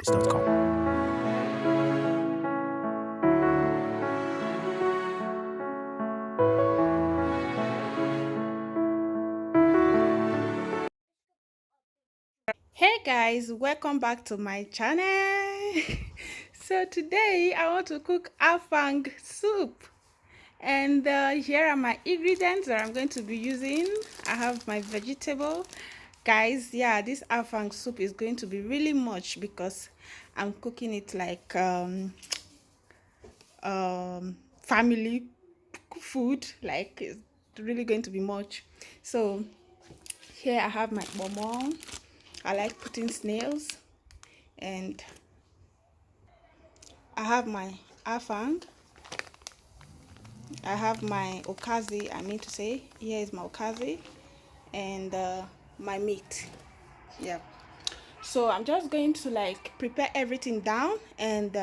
finalizingvideos.com. Hey guys, welcome back to my channel. So today I want to cook Afang soup, and here are my ingredients that I'm going to be using. I have my vegetable. Guys, yeah, this Afang soup is going to be really much because I'm cooking it like family food, like it's really going to be much. So here I have my bonbon. I like putting snails, and I have my Afang. I have my OKAZI. I mean to say, here is my OKAZI, and my meat. Yeah. So I'm just going to like prepare everything down and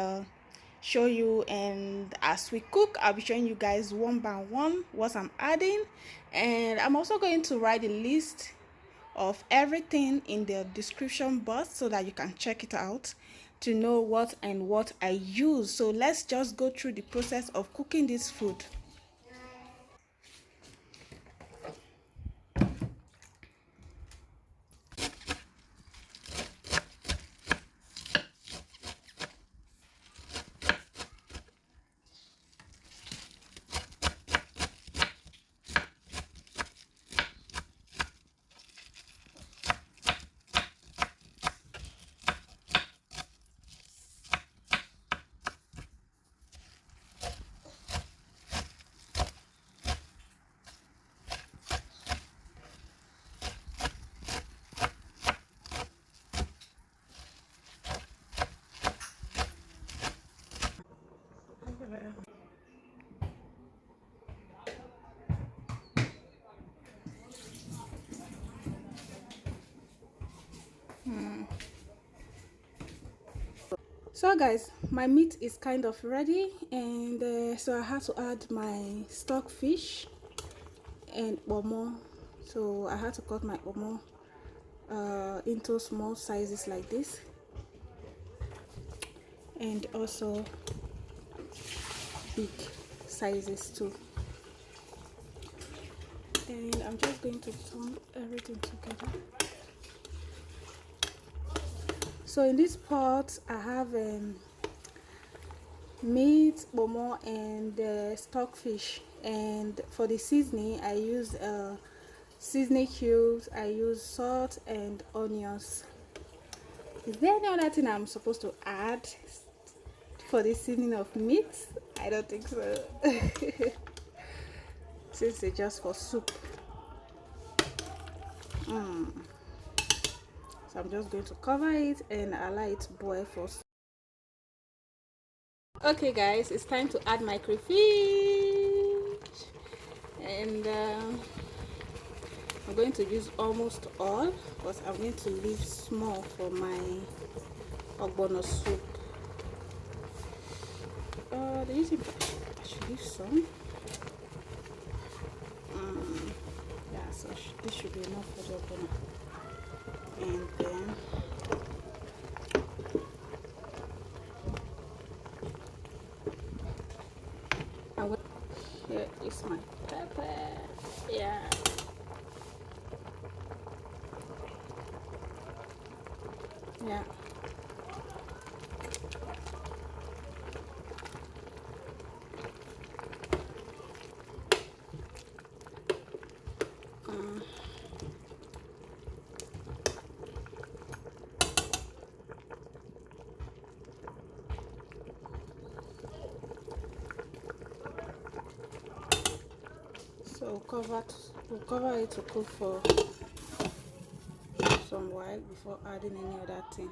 show you. And as we cook, I'll be showing you guys one by one what I'm adding, and I'm also going to write a list of everything in the description box so that you can check it out to know what and what I use. So let's just go through the process of cooking this food. So guys, my meat is kind of ready, and so I had to add my stockfish and omo. So I had to cut my omo into small sizes like this, and also big sizes too. And I'm just going to turn everything together. So in this pot I have meat, bomo, and stockfish. And for the seasoning, I use seasoning cubes. I use salt and onions. Is there any other thing I'm supposed to add for the seasoning of meat? I don't think so. Since it's just for soup. So I'm just going to cover it and allow it to boil first. Okay guys, it's time to add my crayfish, and I'm going to use almost all, but I'm going to leave small for my ogbono soup. The reason I should leave some. Yeah, so this should be enough for the ogbono. And then here is my pepper. Yeah. Yeah. So we'll cover it to cook for some while before adding any other thing.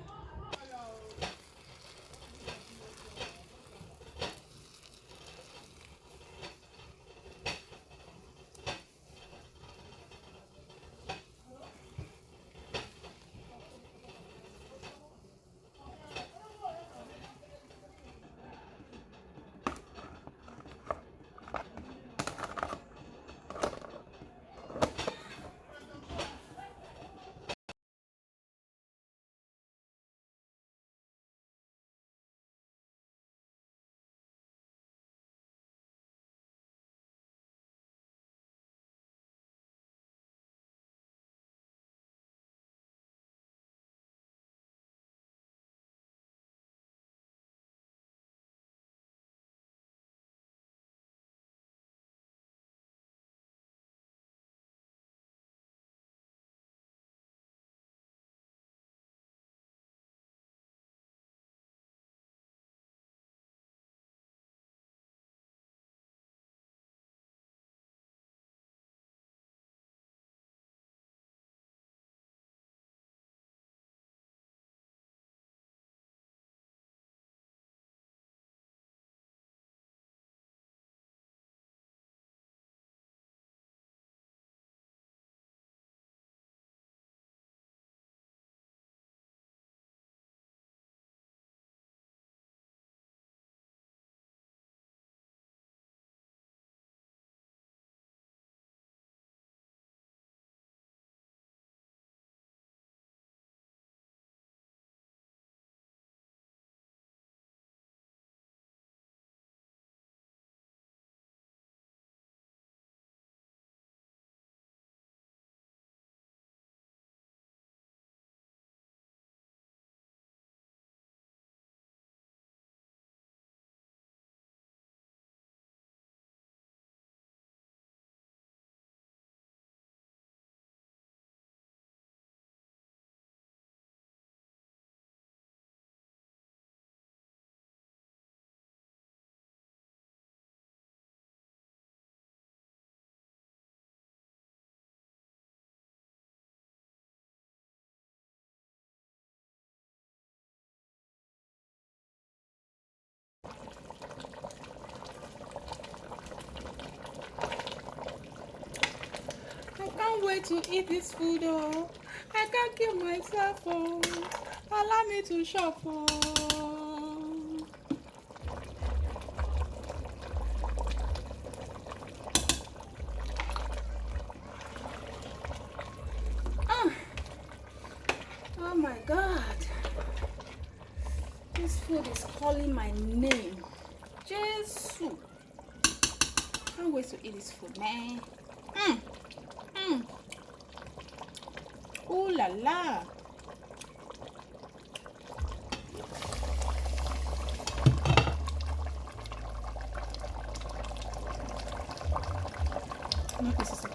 wait to eat this food, oh. I can't kill myself, oh. Allow me to shop, oh. Oh my God. This food is calling my name. Jesus. Can't wait to eat this food, man. Ooh la la. No pieces.